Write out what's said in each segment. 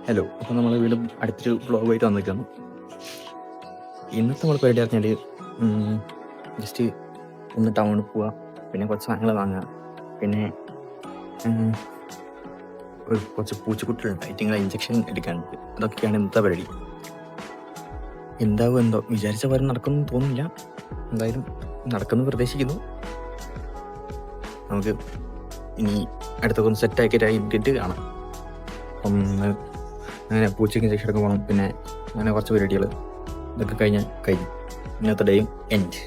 Hello, അപ്പോൾ നമ്മൾ വീണ്ടും അടുത്തൊരു വ്ളോഗായിട്ട് വന്നിരിക്കുന്നു. ഇന്നത്തെ നമ്മൾ പരിപാടി പറഞ്ഞാൽ ജസ്റ്റ് ഒന്ന് ടൗണിൽ പോവുക, പിന്നെ കുറച്ച് സാധനങ്ങൾ വാങ്ങുക, പിന്നെ കുറച്ച് പൂച്ചക്കുട്ടികളുണ്ട്, ഐറ്റിങ്ങളെ ഇഞ്ചക്ഷൻ എടുക്കാനുണ്ട്. അതൊക്കെയാണ് ഇന്നത്തെ പരിപാടി. എന്താവും എന്തോ വിചാരിച്ച പോലെ നടക്കുമെന്ന് തോന്നുന്നില്ല. എന്തായാലും നടക്കുമെന്ന് പ്രതീക്ഷിക്കുന്നു. നമുക്ക് ഇനി അടുത്തൊക്കെ ഒന്ന് സെറ്റാക്കിയിട്ട് കാണാം. അപ്പം അങ്ങനെ പൂച്ചയ്ക്ക് ഇഞ്ചക്ഷൻ എടുക്കാൻ പോകണം. പിന്നെ അങ്ങനെ കുറച്ച് പരിപാടികൾ ഇതൊക്കെ കഴിഞ്ഞ് ഇന്നത്തെ ഡേയും എൻഡ്.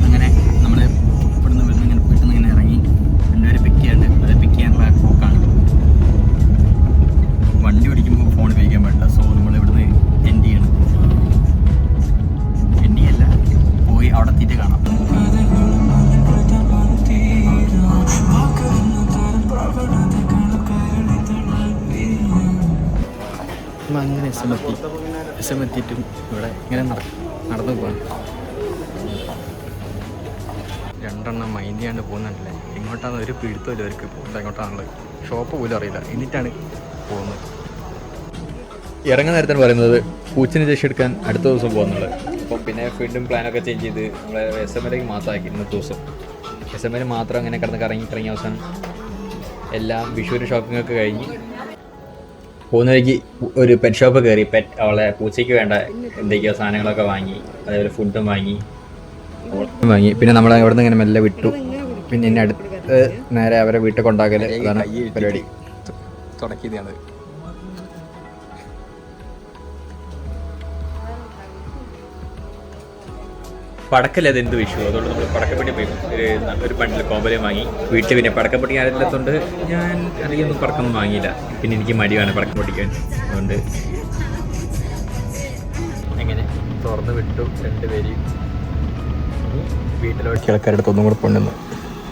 അങ്ങനെ നമ്മൾ ഇവിടുന്ന് ഇങ്ങനെ വീട്ടിൽ നിന്ന് ഇങ്ങനെ ഇറങ്ങി രണ്ടുപേരും പിക്ക് ചെയ്യാനുണ്ട്. അത് പിക്ക് ചെയ്യാനുള്ള പോക്കാണ്. വണ്ടി ഓടിക്കുമ്പോൾ ഫോൺ ഉപയോഗിക്കാൻ പാടില്ല. സോ നമ്മൾ ഇവിടുന്ന് എൻഡ് ചെയ്യണം. എൻഡ് ചെയ്യല്ല, പോയി അവിടെ എത്തിയിട്ട് കാണാം. അങ്ങനെ എസ് എം എത്തിയിട്ടും ഇവിടെ ഇങ്ങനെ നടന്നു പോകാൻ രണ്ടെണ്ണം മൈൻഡ് ചെയ്യാണ്ട് പോകുന്നുണ്ടല്ലേ. ഇങ്ങോട്ടാണ് ഒരു പിടുത്തമില്ല അവർക്ക്. പോകുന്നത് എങ്ങോട്ടാണുള്ളത് ഷോപ്പ് പോലും അറിയില്ല. എന്നിട്ടാണ് പോകുന്നത്. ഇറങ്ങുന്ന നേരത്താണ് പറയുന്നത് പൂച്ചിന് രക്ഷ എടുക്കാൻ അടുത്ത ദിവസം പോകുന്നത്. അപ്പം പിന്നെ വീണ്ടും പ്ലാനൊക്കെ ചേഞ്ച് ചെയ്ത് നമ്മളെ എസ് എം എല്ലേക്ക് മാത്രമാക്കി. ഇന്നത്തെ ദിവസം എസ് എം എൽ മാത്രം അങ്ങനെ കറങ്ങി അവസാനം എല്ലാം വിഷുവിൻ്റെ ഷോപ്പിംഗ് ഒക്കെ കഴിഞ്ഞ് പോകുന്ന വഴിക്ക് ഒരു പെറ്റ് ഷോപ്പ് കയറി. അവളെ പൂച്ചയ്ക്ക് വേണ്ട എന്തൊക്കെയോ സാധനങ്ങളൊക്കെ വാങ്ങി, അതേപോലെ ഫുഡും വാങ്ങി. പിന്നെ നമ്മൾ അവിടെ നിന്ന് ഇങ്ങനെ മെല്ലെ വിട്ടു. പിന്നെ എന്നെ അടുത്ത് നേരെ അവരെ വീട്ടിൽ കൊണ്ടാക്കൽ അതാണ് പരിപാടി. തുടക്കിയതാണ്. പടക്കല്ല അതെന്ത് വിഷു, അതുകൊണ്ട് നമ്മൾ പടക്കപ്പെട്ടി പോയി ഒരു ബണ്ടിൽ കോമ്പലയും വാങ്ങി. വീട്ടിൽ പിന്നെ പടക്കപ്പെട്ടി ആരില്ലാത്തതുകൊണ്ട് ഞാൻ അധികമൊന്നും പടക്കൊന്നും വാങ്ങിയില്ല. പിന്നെ എനിക്ക് മടിയാണ് പടക്കം പൊട്ടിക്കാൻ. അതുകൊണ്ട് എങ്ങനെ തുറന്ന് വിട്ടു. രണ്ടുപേര് വീട്ടിലോട്ട് ആൾക്കാരുടെ അടുത്ത് ഒന്നും കൂടെ കൊണ്ടുവന്നു.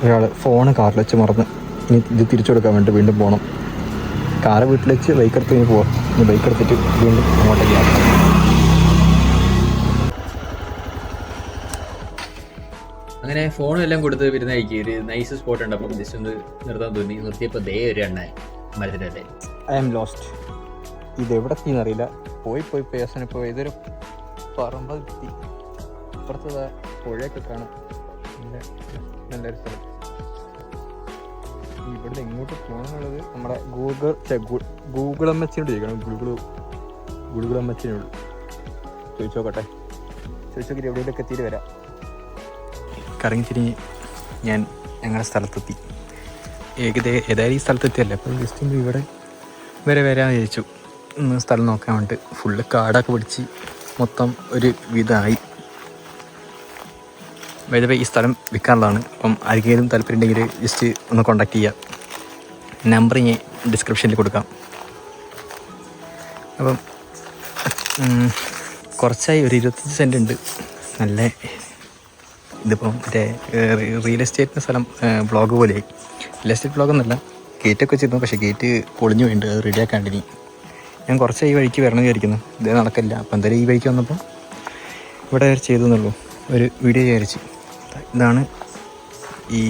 ഒരാൾ ഫോണ് കാറിൽ വെച്ച് മറന്ന് ഇനി ഇത് തിരിച്ചു കൊടുക്കാൻ വേണ്ടി വീണ്ടും പോകണം. കാറ് വീട്ടിൽ വെച്ച് ബൈക്ക് എടുത്ത് ഇനി പോവാം. ഇനി ബൈക്ക് എടുത്തിട്ട് വീണ്ടും അങ്ങോട്ടേക്ക് യാത്ര. അങ്ങനെ ഫോണും എല്ലാം കൊടുത്ത് വരുന്ന കഴിക്കുക. ഒരു നൈസ് സ്പോട്ട് ഉണ്ട്. അപ്പം ജസ്റ്റ് ഒന്ന് നിർത്താൻ തോന്നി. നിർത്തിയപ്പോൾ ദേ ഒരു എണ്ണ മരത്തിൻ്റെ. I am lost. ഇതെവിടെ എത്തിയെന്നറിയില്ല. പോയി അവസാനം ഇപ്പോൾ ഇതൊരു പറമ്പെത്തി. അപ്പുറത്ത് പുഴയൊക്കെ കാണും. നല്ലൊരു സ്ഥലം. ഇവിടെ എങ്ങോട്ട് പോകണമെന്നുള്ളത് നമ്മുടെ ഗൂഗിൾ അമ്മച്ചിനോട് ചോദിക്കണം. ഗൂഗിൾ അമ്മച്ചിനോട് ചോദിച്ചോക്കട്ടെ. ചോദിച്ചോക്കിട്ട് എവിടെയെങ്കിലൊക്കെ എത്തിയിട്ട് വരാം. കറങ്ങിത്തിരിഞ്ഞ് ഞാൻ ഞങ്ങളുടെ സ്ഥലത്തെത്തി. ഏതായാലും ഈ സ്ഥലത്തെത്തിയല്ലേ, അപ്പോൾ ജസ്റ്റ് ഇവിടെ വരെ വരാമെന്ന് വിചാരിച്ചു. സ്ഥലം നോക്കാൻ വേണ്ടിയിട്ട് ഫുള്ള് കാടൊക്കെ പിടിച്ച് മൊത്തം ഒരു വിധമായി. വൈദ്യുതി ഈ സ്ഥലം വിൽക്കാനുള്ളതാണ്. അപ്പം ആർക്കെങ്കിലും താല്പര്യം ഉണ്ടെങ്കിൽ ജസ്റ്റ് ഒന്ന് കോൺടാക്ട് ചെയ്യാം. നമ്പർ ഞാൻ ഡിസ്ക്രിപ്ഷനിൽ കൊടുക്കാം. അപ്പം കുറച്ചായി ഒരു 25 സെൻറ്റ് ഉണ്ട്. നല്ല ഇതിപ്പം മറ്റേ റിയൽ എസ്റ്റേറ്റിൻ്റെ സ്ഥലം ബ്ലോഗ് പോലെയായി. റിയൽ എസ്റ്റേറ്റ് ബ്ലോഗൊന്നുമല്ല, ഗേറ്റൊക്കെ വെച്ചിരുന്നു. പക്ഷേ ഗേറ്റ് പൊളിഞ്ഞു പോയിട്ടുണ്ട്. അത് റെഡിയാക്കാണ്ടിനി ഞാൻ കുറച്ച് ഈ വഴിക്ക് വരണം വിചാരിക്കുന്നു. ഇതേ നടക്കില്ല. അപ്പോൾ എന്തായാലും ഈ വഴിക്ക് വന്നപ്പോൾ ഇവിടെ ചെയ്തു എന്നുള്ളൂ. ഒരു വീഡിയോ വിചാരിച്ചു. ഇതാണ് ഈ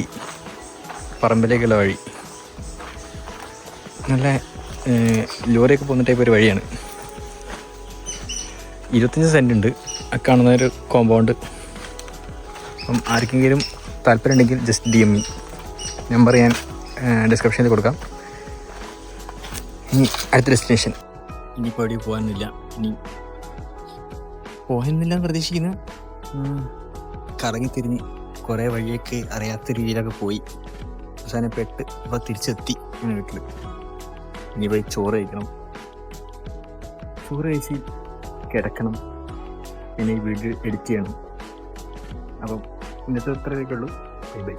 പറമ്പിലേക്കുള്ള വഴി. നല്ല ലോറിയൊക്കെ പോകുന്ന ടൈപ്പ് ഒരു വഴിയാണ്. 25 സെൻറ്റ് ഉണ്ട്. ആ കാണുന്ന ഒരു കോമ്പൗണ്ട്. അപ്പം ആർക്കെങ്കിലും താല്പര്യം ഉണ്ടെങ്കിൽ ജസ്റ്റ് DM me. നമ്പർ ഞാൻ ഡിസ്ക്രിപ്ഷനിൽ കൊടുക്കാം. ഇനി അടുത്ത ഡെസ്റ്റിനേഷൻ. ഇനിയിപ്പോൾ എവിടെയും പോകാനൊന്നുമില്ല. ഇനി പോകാനൊന്നുമില്ല പ്രതീക്ഷിക്കുന്നു. കറങ്ങിത്തിരിഞ്ഞ് കുറേ വഴിയൊക്കെ അറിയാത്ത രീതിയിലൊക്കെ പോയി. അവസാനം പെട്ട് ഇപ്പോൾ തിരിച്ചെത്തി ഇങ്ങനെ വീട്ടിൽ. ഇനി പോയി ചോറ് കഴിക്കണം. ചോറ് കഴിച്ച് കിടക്കണം. പിന്നെ ഈ വീഡിയോ എഡിറ്റ് ചെയ്യണം. അപ്പം ഇന്നത്തെ ഇത്രയൊക്കെ ഉള്ളൂ. ബൈ.